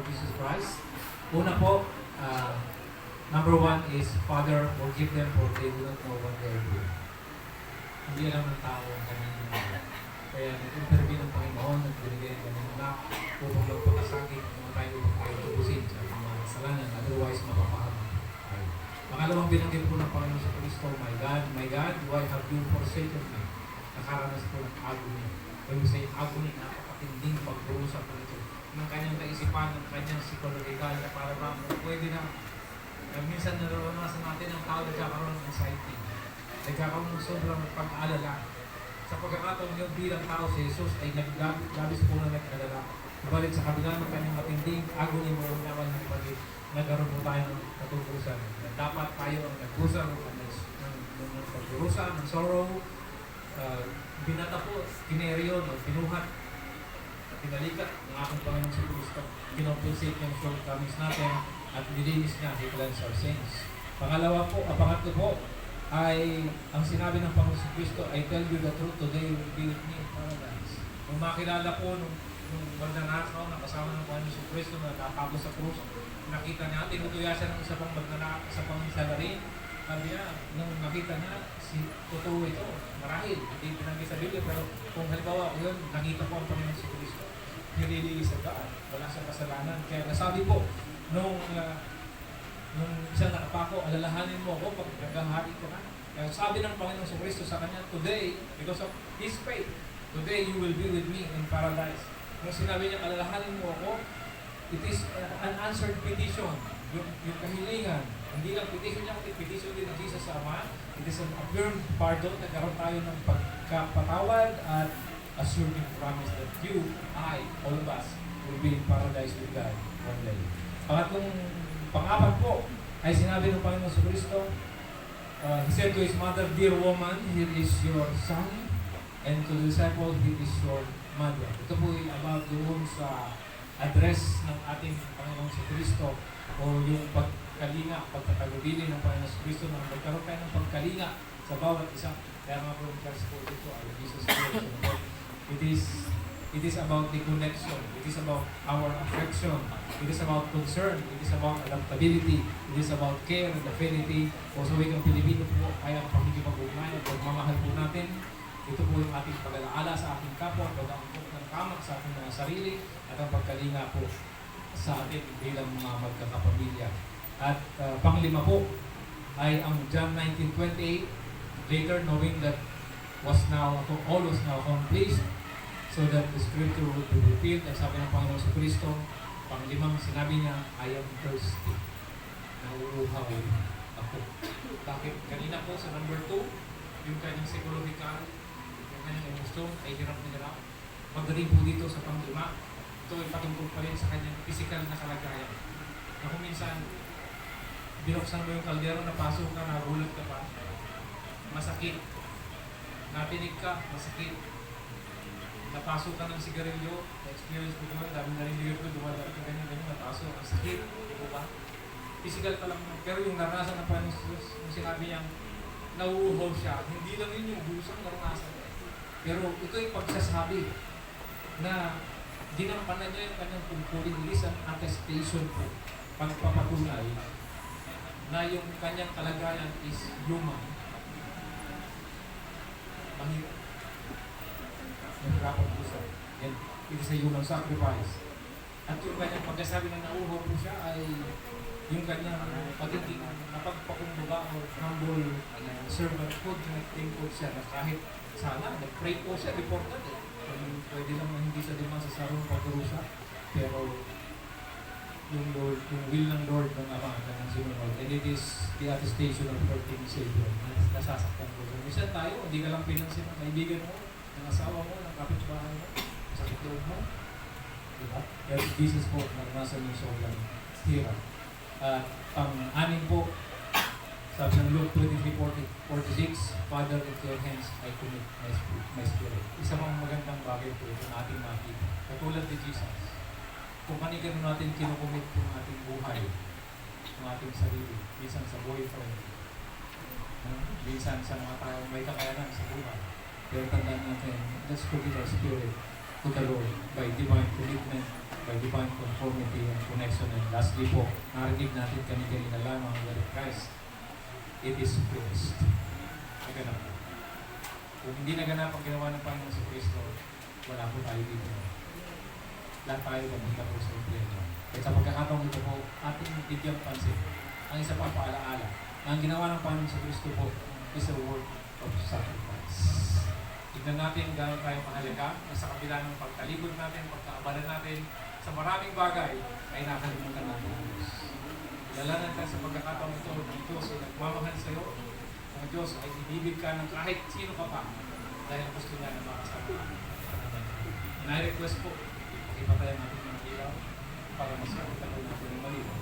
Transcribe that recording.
Lord Jesus Christ. Una po, number one is, Father, forgive them for they do not know what they are doing. Hindi alam ng tao ang kanyang ginagawa. Kaya nag-intervene ng Panginoon at binigay ng kanyang anak upang magpakasakit mga tayo upang kayo tubusin sa ating mga kasalanan, otherwise mapapahamak tayo. Pangalawang binanggit po ng Panginoon sa Kristo, my God, why have you forsaken me? Nakaranas po ng agony. When we say agony, napakatinding pagdurusa po ito ng kanyang kaisipan, ng kanyang psikologikal na para ba pwede na minsan nararanasan natin ang tao nagkakaroon ng anxiety, nagkakaroon ng sobrang pag-aalala. Sa pagkakataon niyo bilang tao, si Jesus ay labis po na nag-alala. Subalit sa kabila ng kanyang matinding agony mo naman ng kapatid, nagkaroon po tayo ng katutusan. Dapat tayo ang nagpusa ng pagdurusa, ng sorrow, binata po, kineriyon, o pinuhat, at pinalikat ng aking Panginoon sa Kristo. Kinompensate yung shortcomings natin at nilinis niya, He cleansed our sins. Pangatlo po, ay ang sinabi ng Panginoon sa Kristo, I tell you the truth, today you will be with me in paradise. Nung makilala po, nung magnanakaw na kasama ng Panginoon sa Kristo na natapagod sa krus, nakita niya, tinutuya siya ng isa pang magnanakaw, isa pang salarin. Sabi niya, nung nakita niya, totoo ito, marahil, hindi pinanggit sa Biblia, pero kung halimbawa yun, nakita po ang Panginoon sa Kristo, nililinis sa daan, wala siyang kasalanan. Kaya nasabi po, nung isang nakapako, alalahanin mo ako pag naghahari ka na. Kaya sabi ng Panginoon sa Kristo sa kanya, today, because of His faith, today you will be with me in paradise. Nung sinabi niya, alalahanin mo ako, it is an answered petition. Yung kahilingan, hindi lang petition niya, kundi petition din ng Jesus sa Ama. It is an affirmed pardon, nagkaroon tayo ng pagkapatawad at assuring promise that you, I, all of us, will be in paradise with God one day. Pang-apat po, ay sinabi ng Panginoon sa Kristo, He said to His mother, dear woman, here is your son, and to the disciple, here is your mother. Ito po ay about doon sa address ng ating Panginoon sa Kristo o yung pagkalinga, pagkakagubili ng Panginoon sa Kristo na magkaroon tayo ng pagkalinga sa bawat isa. Kaya mga po yung class po dito ay Jesus Christ. It is about the connection. It is about our affection. It is about concern. It is about adaptability. It is about care and affinity. O sa wikang Pilipino po, kaya ang pagkikipag-ugnayan at pagmamahal po natin. Ito po yung ating pag-alaala sa ating kapwa, pag-aangkok ng tama sa ating mga sarili, at ang pagkalinga po sa atin bilang mga magkakapamilya. At panglima po ay ang John 19:28, later knowing that all was now accomplished, so that the scripture would be fulfilled. At sabi ng Panginoon sa Kristo, panglimang sinabi niya, I am thirsty. Nauuhaw ako. Bakit? Kanina po sa number 2, yung kanyang psychological, yung kanyang emosyon ay hirap na hirap. Magaling po dito sa panglima. Ito ay patungkol pa rin sa kanyang physical na kalagayan. Na kung minsan, binuksan mo yung kaldero, napasok ka, nagulat ka pa, masakit. Natinig ka, masakit. Napasok ka ng sigarilyo, na-experience ko naman, dami na rin ligat ko, dumadari ka ganyan, napasok, ang sakit, di ba ba? Physical ka lang, pero yung naranasan ng Panginoon Jesus, yung sinabi niyang nauuhaw siya, hindi lang yun yung busang naranasan. Pero ito yung pagsasabi na ginampanan niya yung kanyang tungkulin, it is an attestation po, pagpapatunay na yung kanyang kalagayan is human. Mahirap. Nahirapan po siya. Yan, it is a human sacrifice. At yung kanyang pagkasabi na nauuhaw po siya ay yung kanyang pagiging napagpakumbaga o humble servanthood, nag-thankful siya na kahit sana, nag-pray po siya, reported eh. Pwede naman hindi siya dumang sa sarong pagdurusa, pero yung Lord, yung will ng Lord ng Ama, ng sinunod. And it is the attestation of hurting Savior. Nasasaktan po. Minsan tayo, hindi ka lang pinansin ng kaibigan mo, ng asawa mo, ng kapitbahay mo, sa kitlog mo. Diba? Pero Jesus po, naranasan yung sobrang hirap. At pang-anim po, sabi ng Luke 23:46, Father, into your hands I commit my spirit. Isa pang magandang bagay po ito na ating makita. Katulad ni Jesus. Kung kanigano natin kinukumit yung ating buhay, yung ating sarili, minsan sa boyfriend, minsan sa mga taong may kakayanan sa buhay. Pero tandaan natin, let's commit our spirit to the Lord by divine commitment by divine conformity and connection. And lastly po, narinig natin kanina lamang that Christ, it is finished. Naganap po. Kung hindi naganap ang ginawa ng Panginoon sa Kristo, wala po tayo dito. Lahat tayo magpunta po sa impyerno. At sa pagkakataong ito po, ating bigyang pansin. Ang isa pa paalaala, ang ginawa ng Panginoon sa Kristo po is a work of sacrifice. Tignan natin gano'n tayo mahalaga na sa kabila ng pagtalikod natin, pagkaabalan natin, sa maraming bagay ay nakalimutan natin ang Diyos. Ilalanan ka sa pagkakataong ito ng Diyos ay nagmamahal sa iyo. Ang Diyos ay ibibig ka ng kahit sino ka pa dahil gusto niya na makasama ka. And I request po, pakipatayan natin ng ilaw para mas makita natin ng maliwan.